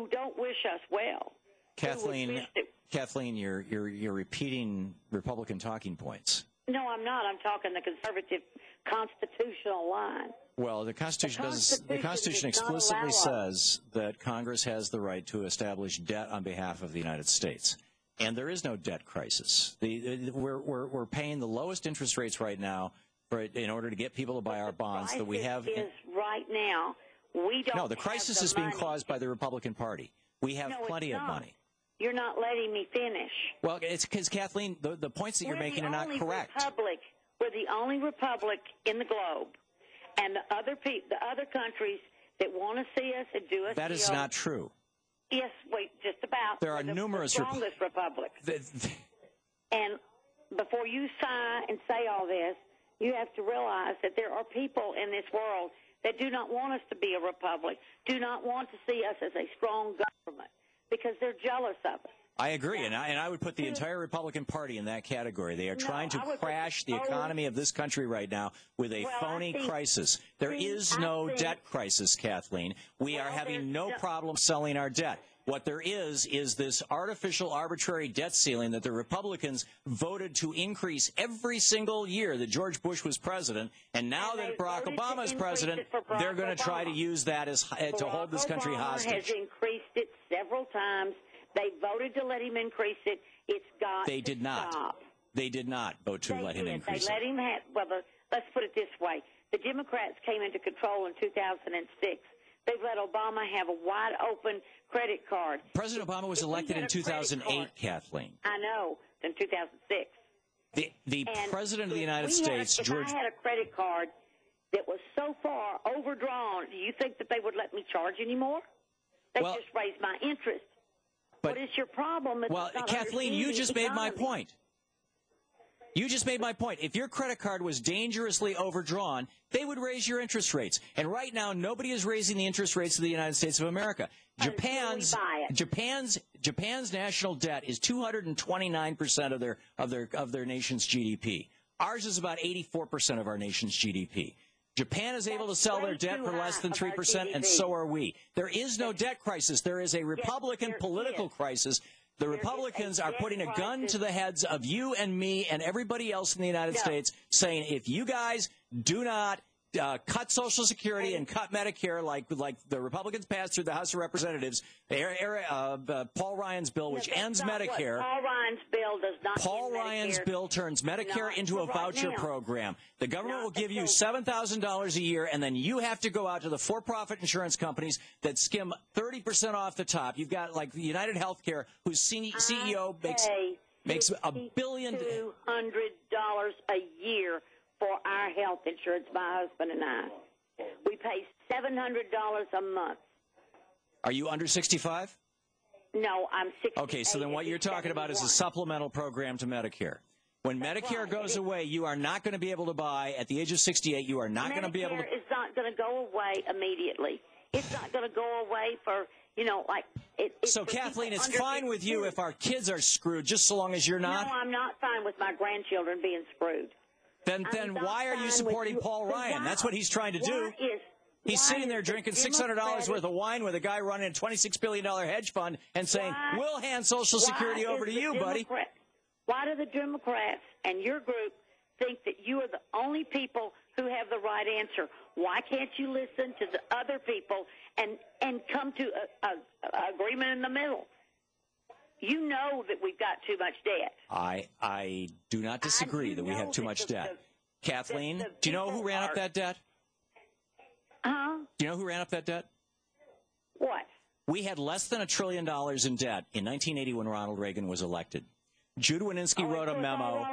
who don't wish us well. Kathleen, you're repeating Republican talking points. No, I'm not. I'm talking the conservative constitutional line. Well, the Constitution explicitly says that Congress has the right to establish debt on behalf of the United States. And there is no debt crisis. We're paying the lowest interest rates right now in order to get people to buy our bonds that we have. Right now, we don't. No, the crisis is being caused by the Republican Party. We have plenty of money. You're not letting me finish. Well, it's because, Kathleen, the points that you're making are not correct. We're the only republic in the globe, and the other countries that want to see us and do us. That is not true. Yes, wait, just about. There are numerous strongest republics. And before you sigh and say all this, you have to realize that there are people in this world that do not want us to be a republic, do not want to see us as a strong government, because they're jealous of us. I agree, and I would put the entire Republican Party in that category. They are trying to crash the economy of this country right now with a phony crisis. There is no debt crisis, Kathleen. We are having no problem selling our debt. What there is this artificial, arbitrary debt ceiling that the Republicans voted to increase every single year that George Bush was president, and now that Barack Obama is president, they're going to try to use that as to hold this country hostage. Obama has increased it several times. They voted to let him increase it. It's got They did not. Stop. They did not vote to let him increase it. They let him have, let's put it this way. The Democrats came into control in 2006. They've let Obama have a wide-open credit card. President Obama was elected in 2008, Kathleen. I know, in 2006. The President of the United States, George... If I had a credit card that was so far overdrawn, do you think that they would let me charge anymore? They just raised my interest. What is your problem? Well, Kathleen, you just made my point. You just made my point. If your credit card was dangerously overdrawn, they would raise your interest rates. And right now, nobody is raising the interest rates of the United States of America. Japan's national debt is 229% of their nation's GDP. Ours is about 84% of our nation's GDP. Japan is able to sell their debt for less than 3%, and so are we. There is no debt crisis. There is a Republican political crisis. The Republicans are putting a gun to the heads of you and me and everybody else in the United States, saying if you guys do not cut Social Security and cut Medicare like the Republicans passed through the House of Representatives, Paul Ryan's bill, which ends Medicare. Paul Ryan's bill does not. Paul Ryan's bill turns Medicare into a voucher program. The government will give you $7,000 a year, and then you have to go out to the for-profit insurance companies that skim 30% off the top. You've got like United Healthcare, whose CEO makes $1 billion. $200 a year for our health insurance, my husband and I. We pay $700 a month. Are you under 65? No, I'm 68. Okay, so then what you're talking about is a supplemental program to Medicare. When Medicare goes away, you are not going to be able to buy, at the age of 68, you are not going to be able to... Medicare is not going to go away immediately. It's not going to go away for, So, Kathleen, it's fine with you if our kids are screwed, just so long as you're not? No, I'm not fine with my grandchildren being screwed. Then why are you supporting Paul Ryan? That's what he's trying to do. He's sitting there drinking $600 worth of wine with a guy running a $26 billion hedge fund and saying, we'll hand Social Security over to you, buddy. Why do the Democrats and your group think that you are the only people who have the right answer? Why can't you listen to the other people and come to an agreement in the middle? You know that we've got too much debt. I do not disagree that we have too much debt. Kathleen, do you know who ran up that debt? Huh? Do you know who ran up that debt? What? We had less than $1 trillion in debt in 1980 when Ronald Reagan was elected. Judah Wininski wrote a memo.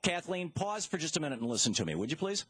Kathleen, pause for just a minute and listen to me, would you please?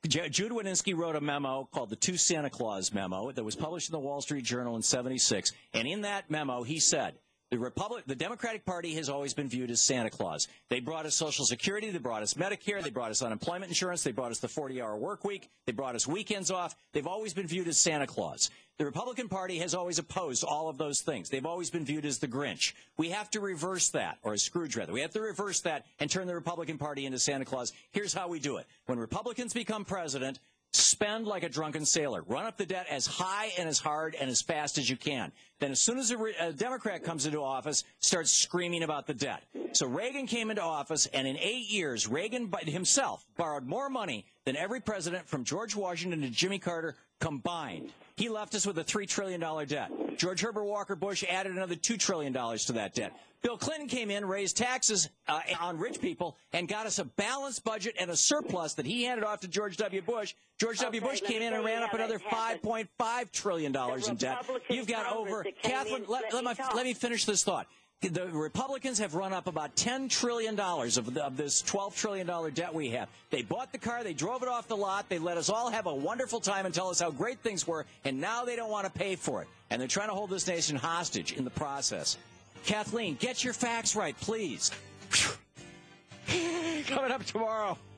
Judah Wininski wrote a memo called the Two Santa Claus Memo that was published in the Wall Street Journal in '76. And in that memo, he said, the Democratic Party has always been viewed as Santa Claus. They brought us Social Security, they brought us Medicare, they brought us unemployment insurance, they brought us the 40-hour work week, they brought us weekends off. They've always been viewed as Santa Claus. The Republican Party has always opposed all of those things. They've always been viewed as the Grinch. We have to reverse that, or as Scrooge, rather. We have to reverse that and turn the Republican Party into Santa Claus. Here's how we do it. When Republicans become president, Spend like a drunken sailor. Run up the debt as high and as hard and as fast as you can. Then as soon as a Democrat comes into office, start screaming about the debt. So Reagan came into office, and in 8 years, Reagan himself borrowed more money than every president from George Washington to Jimmy Carter combined. He left us with a $3 trillion debt. George Herbert Walker Bush added another $2 trillion to that debt. Bill Clinton came in, raised taxes on rich people, and got us a balanced budget and a surplus that he handed off to George W. Bush. George W. Bush came in and ran up another $5.5 trillion in debt. You've got over, Kathleen, let me finish this thought. The Republicans have run up about $10 trillion of this $12 trillion debt we have. They bought the car, they drove it off the lot, they let us all have a wonderful time and tell us how great things were, and now they don't want to pay for it. And they're trying to hold this nation hostage in the process. Kathleen, get your facts right, please. Coming up tomorrow.